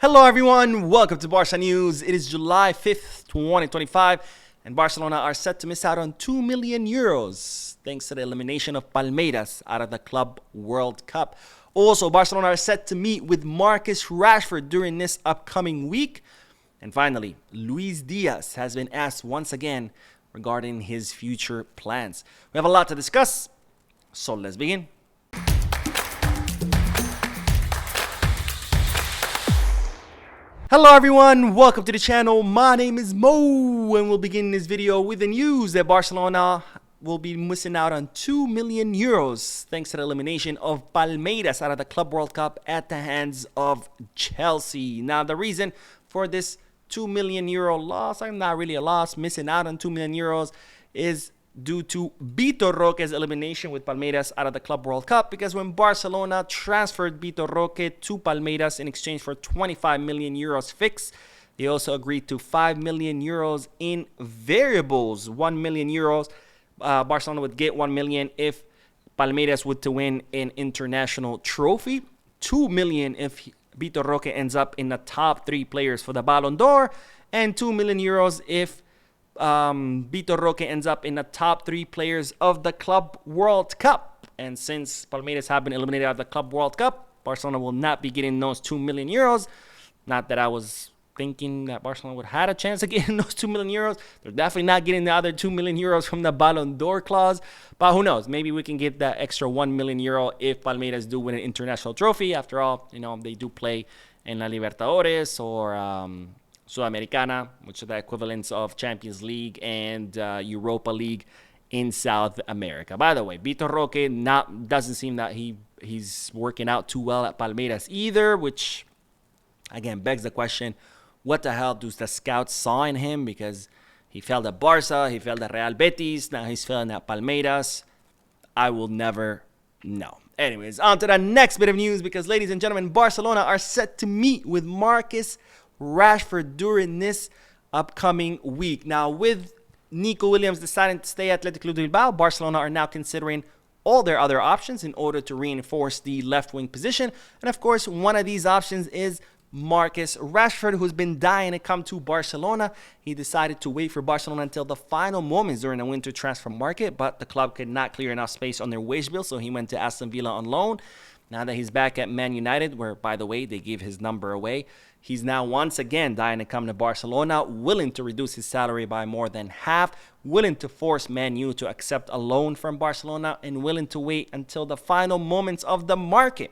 Hello everyone, welcome to Barca News. It is July 5th, 2025, and Barcelona are set to miss out on 2 million euros thanks to the elimination of Palmeiras out of the Club World Cup. Also, Barcelona are set to meet with Marcus Rashford during this upcoming week. And finally, Luis Diaz has been asked once again regarding his future plans. We have a lot to discuss, so let's begin. Hello everyone, welcome to the channel. My name is Mo, and we'll begin this video with the news that Barcelona will be missing out on 2 million euros thanks to the elimination of Palmeiras out of the Club World Cup at the hands of Chelsea. Now, the reason for this 2 million euro loss, not really a loss, missing out on 2 million euros, is due to Roque's elimination with Palmeiras out of the Club World Cup, because when Barcelona transferred Roque to Palmeiras in exchange for 25 million euros fixed, they also agreed to 5 million euros in variables. 1 million euros, Barcelona would get 1 million if Palmeiras would to win an international trophy, 2 million if Roque ends up in the top 3 players for the Ballon d'Or, and 2 million euros if Roque ends up in the top 3 players of the Club World Cup. And since Palmeiras have been eliminated out of the Club World Cup, Barcelona will not be getting those 2 million euros. Not that I was thinking that Barcelona would have had a chance of getting those 2 million euros. They're definitely not getting the other 2 million euros from the Ballon d'Or clause. But who knows? Maybe we can get that extra 1 million euro if Palmeiras do win an international trophy. After all, they do play in La Libertadores or Sudamericana, which are the equivalents of Champions League and Europa League in South America. By the way, Roque doesn't seem that he's working out too well at Palmeiras either, which again begs the question, what the hell do the scouts saw in him? Because he failed at Barca, he failed at Real Betis, now he's failing at Palmeiras. I will never know. Anyways, on to the next bit of news, because ladies and gentlemen, Barcelona are set to meet with Marcus Rashford during this upcoming week. Now, with Nico Williams deciding to stay at Athletic Club de Bilbao, Barcelona are now considering all their other options in order to reinforce the left wing position. And of course, one of these options is Marcus Rashford, who's been dying to come to Barcelona. He decided to wait for Barcelona until the final moments during the winter transfer market, but the club could not clear enough space on their wage bill, so he went to Aston Villa on loan. Now that he's back at Man United, where, by the way, they gave his number away, he's now once again dying to come to Barcelona, willing to reduce his salary by more than half, willing to force Man U to accept a loan from Barcelona, and willing to wait until the final moments of the market.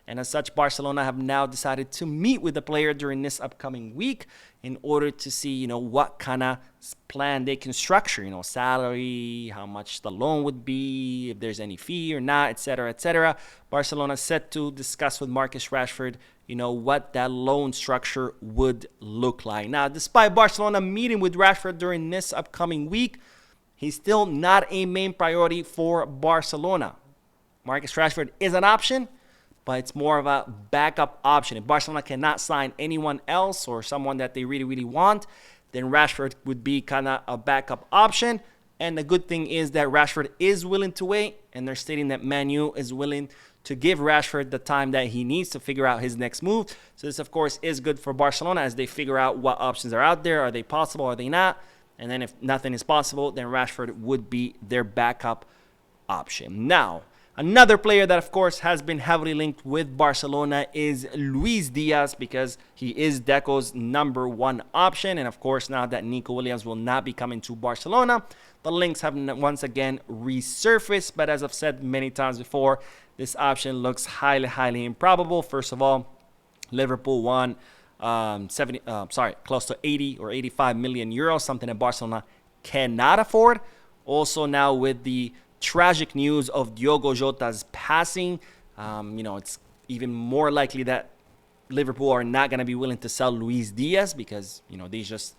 And as such, Barcelona have now decided to meet with the player during this upcoming week in order to see, what kind of plan they can structure, salary, how much the loan would be, if there's any fee or not, etc., etc. Barcelona set to discuss with Marcus Rashford, what that loan structure would look like. Now, despite Barcelona meeting with Rashford during this upcoming week, he's still not a main priority for Barcelona. Marcus Rashford is an option, but it's more of a backup option. If Barcelona cannot sign anyone else or someone that they really, really want, then Rashford would be kind of a backup option. And the good thing is that Rashford is willing to wait, and they're stating that Man U is willing to give Rashford the time that he needs to figure out his next move. So this, of course, is good for Barcelona as they figure out what options are out there. Are they possible? Are they not? And then if nothing is possible, then Rashford would be their backup option. Now, another player that, of course, has been heavily linked with Barcelona is Luis Diaz, because he is Deco's number 1 option. And, of course, now that Nico Williams will not be coming to Barcelona, the links have once again resurfaced. But as I've said many times before, this option looks highly, highly improbable. First of all, Liverpool won close to 80 or 85 million euros, something that Barcelona cannot afford. Also, now with the tragic news of Diogo Jota's passing, it's even more likely that Liverpool are not going to be willing to sell Luis Diaz, because they just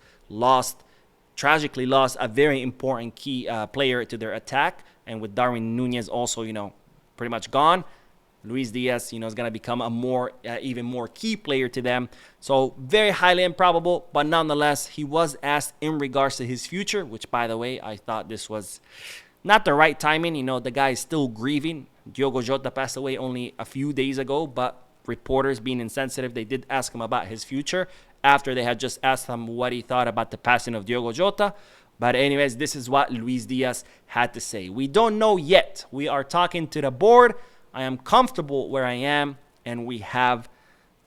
tragically lost a very important key player to their attack. And with Darwin Núñez also pretty much gone, Luis Diaz is going to become a even more key player to them. So very highly improbable, but nonetheless, he was asked in regards to his future, which, by the way, I thought this was not the right timing. The guy is still grieving. Diogo Jota passed away only a few days ago, but reporters being insensitive. They did ask him about his future after they had just asked him what he thought about the passing of Diogo Jota. But anyways, this is what Luis Diaz had to say. We don't know yet. We are talking to the board. I am comfortable where I am, and we have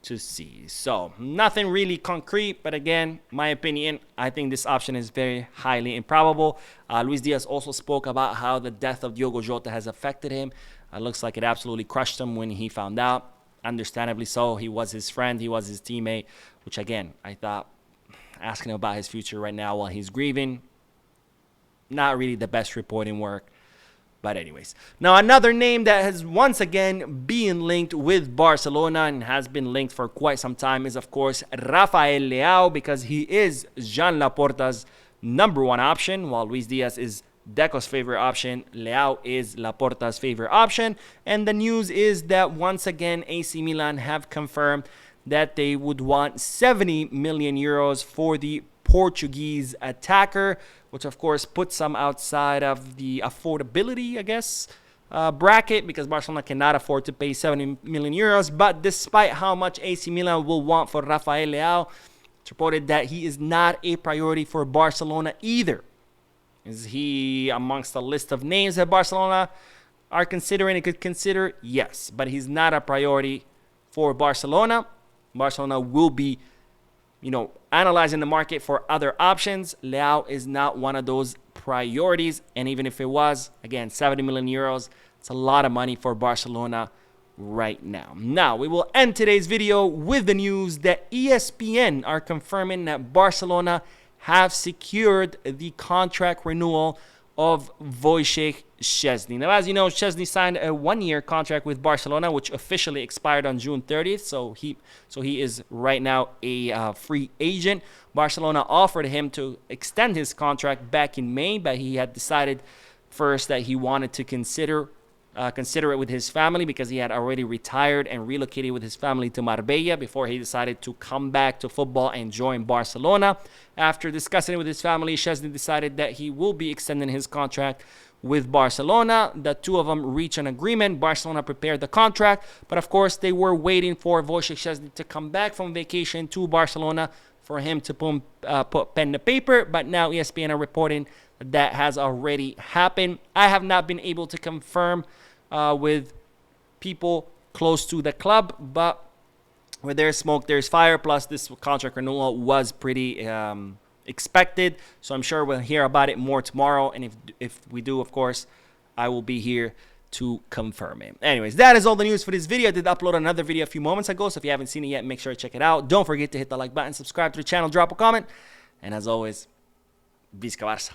to see. So nothing really concrete, but again, my opinion, I think this option is very highly improbable. Luis Diaz also spoke about how the death of Diogo Jota has affected him. It looks like it absolutely crushed him when he found out. Understandably so. He was his friend, he was his teammate, which again, I thought asking him about his future right now while he's grieving, not really the best reporting work. But anyways, now another name that has once again been linked with Barcelona and has been linked for quite some time is, of course, Rafael Leao, because he is Joan Laporta's #1 option. While Luis Diaz is Deco's favorite option, Leao is Laporta's favorite option. And the news is that once again, AC Milan have confirmed that they would want 70 million euros for the Portuguese attacker, which of course puts them outside of the affordability, I guess, bracket, because Barcelona cannot afford to pay 70 million euros. But despite how much AC Milan will want for Rafael Leao, it's reported that he is not a priority for Barcelona either. Is he amongst a list of names that Barcelona are considering and could consider? Yes, but he's not a priority for Barcelona. Barcelona will be, analyzing the market for other options. Leao is not one of those priorities. And even if it was, again, 70 million euros, it's a lot of money for Barcelona right now. Now, we will end today's video with the news that ESPN are confirming that Barcelona have secured the contract renewal of Wojciech Szczesny. Now, as you know, Szczesny signed a 1-year contract with Barcelona, which officially expired on June 30th. So he is right now a free agent. Barcelona offered him to extend his contract back in May, but he had decided first that he wanted to consider it with his family, because he had already retired and relocated with his family to Marbella before he decided to come back to football and join Barcelona. After discussing it with his family, Szczesny decided that he will be extending his contract with Barcelona. The two of them reached an agreement. Barcelona prepared the contract, but of course they were waiting for Wojciech Szczesny to come back from vacation to Barcelona for him to put pen to paper. But now ESPN are reporting that has already happened. I have not been able to confirm with people close to the club, but where there's smoke, there's fire. Plus, this contract renewal was pretty expected, so I'm sure we'll hear about it more tomorrow. And if we do, of course, I will be here to confirm it. Anyways, that is all the news for this video. I did upload another video a few moments ago, so if you haven't seen it yet, make sure to check it out. Don't forget to hit the like button, subscribe to the channel, drop a comment, and as always, Visca Barça.